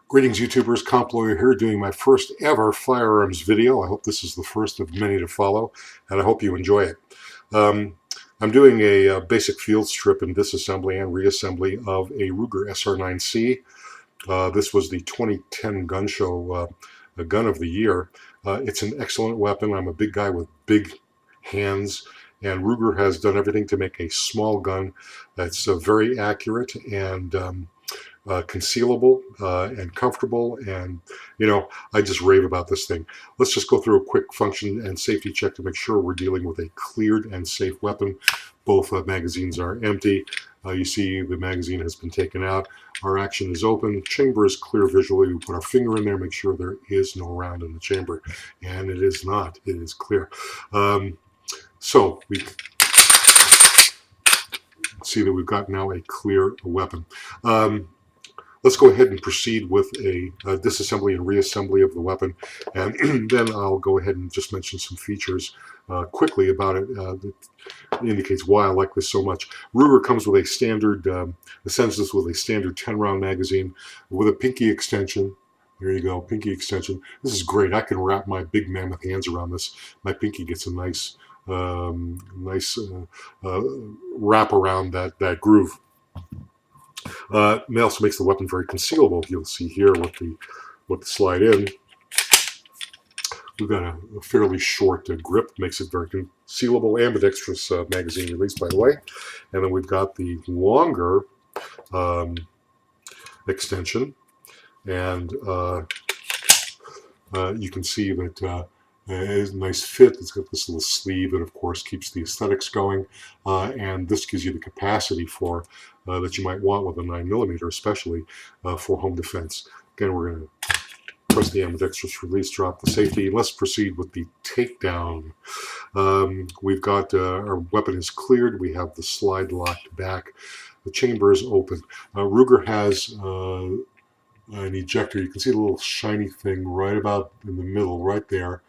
Greetings YouTubers, Comp Lawyer here doing my first ever firearms video. I hope this is the first of many to follow, and I hope you enjoy it. I'm doing a basic field strip and disassembly and reassembly of a Ruger SR9c. This was the 2010 gun show gun of the year. It's an excellent weapon. I'm a big guy with big hands, and Ruger has done everything to make a small gun that's very accurate and concealable and comfortable, and I just rave about this thing. Let's just go through a quick function and safety check to make sure we're dealing with a cleared and safe weapon. Both magazines are empty. You see the magazine has been taken out. Our action is open. Chamber is clear visually. We put our finger in there, make sure there is no round in the chamber, and it is not. It is clear. So we see that we've got now a clear weapon. Let's go ahead and proceed with a disassembly and reassembly of the weapon, and then I'll go ahead and just mention some features quickly about it that indicates why I like this so much. Ruger comes with a standard, sends this with a standard 10-round magazine with a pinky extension. There you go, pinky extension. This is great. I can wrap my big mammoth hands around this. My pinky gets a nice wrap around that groove. It also makes the weapon very concealable. You'll see here with the slide in, we've got a fairly short grip, makes it very concealable. Ambidextrous magazine release, by the way. And then we've got the longer extension, and you can see that it is a nice fit. It's got this little sleeve that, of course, keeps the aesthetics going, and this gives you the capacity for that you might want with a 9mm, especially for home defense. Again, we're going to press the ambidextrous release, drop the safety. Let's proceed with the takedown. We've got our weapon is cleared. We have the slide locked back. The chamber is open. Ruger has an ejector. You can see the little shiny thing right about in the middle, right there.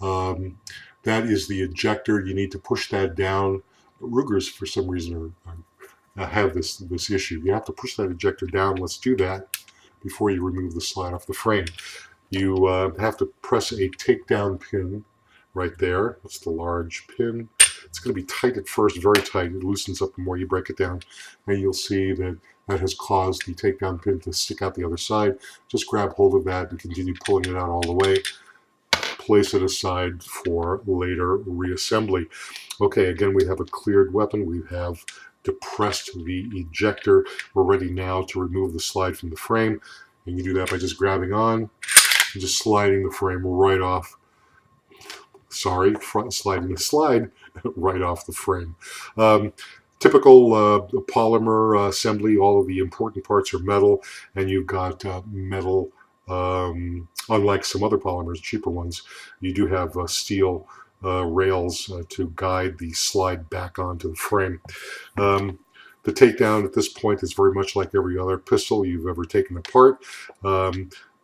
That is the ejector. You need to push that down. Rugers, for some reason, have this issue. You have to push that ejector down. Let's do that before you remove the slide off the frame. You have to press a takedown pin right there. That's the large pin. It's going to be tight at first, very tight. It loosens up the more you break it down, and you'll see that that has caused the takedown pin to stick out the other side. Just grab hold of that and continue pulling it out all the way. Place it aside for later reassembly. Okay, again, we have a cleared weapon. We have depressed the ejector. We're ready now to remove the slide from the frame, and you do that by just grabbing on and just sliding the frame right off. Sliding the slide right off the frame. Typical polymer assembly. All of the important parts are metal, and you've got metal. Unlike some other polymers, cheaper ones, you do have steel rails to guide the slide back onto the frame. The takedown at this point is very much like every other pistol you've ever taken apart.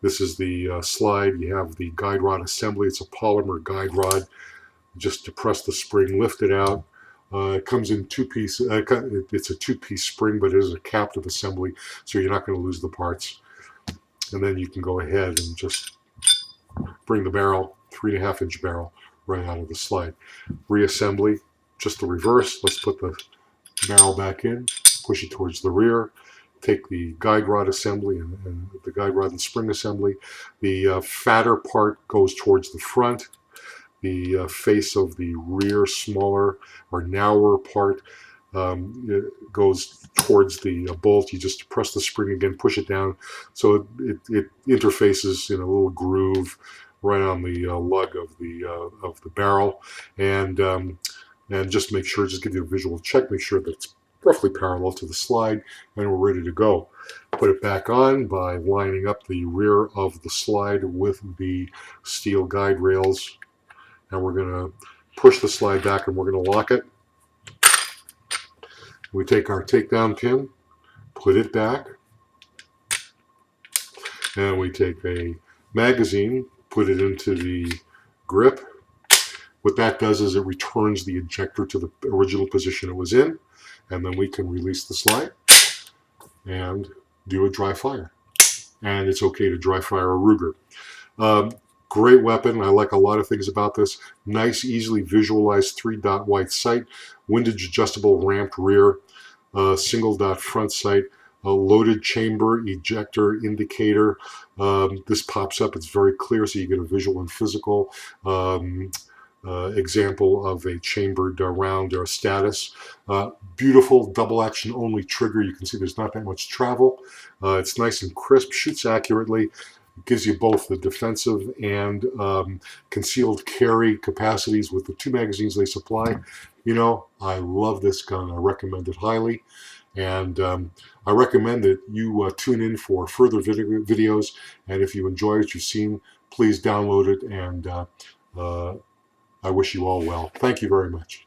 This is the slide. You have the guide rod assembly. It's a polymer guide rod. Just depress the spring, lift it out. It comes in two pieces. It's a two-piece spring, but it is a captive assembly, so you're not going to lose the parts. And then you can go ahead and just bring the barrel, 3.5-inch barrel, right out of the slide. Reassembly, just the reverse. Let's put the barrel back in, push it towards the rear, take the guide rod assembly and the guide rod and spring assembly. The fatter part goes towards the front. The face of the rear, smaller or narrower part, it goes towards the bolt. You just press the spring again, push it down, so it interfaces in a little groove right on the lug of the barrel, and just make sure, just give you a visual check, make sure that it's roughly parallel to the slide, and we're ready to go. Put it back on by lining up the rear of the slide with the steel guide rails, and we're going to push the slide back and we're going to lock it. We take our takedown pin, put it back, and we take a magazine, put it into the grip. What that does is it returns the ejector to the original position it was in, and then we can release the slide and do a dry fire. and it's okay to dry fire a Ruger. Um, Great weapon. I like a lot of things about this. Nice, easily visualized 3-dot white sight, windage adjustable ramped rear, single dot front sight, a loaded chamber ejector indicator. This pops up. It's very clear, so you get a visual and physical example of a chambered round or status. Beautiful double action only trigger. You can see there's not that much travel. It's nice and crisp, shoots accurately. Gives you both the defensive and concealed carry capacities with the 2 magazines they supply. You know, I love this gun. I recommend it highly. And I recommend that you tune in for further videos. And if you enjoy what you've seen, please download it. And I wish you all well. Thank you very much.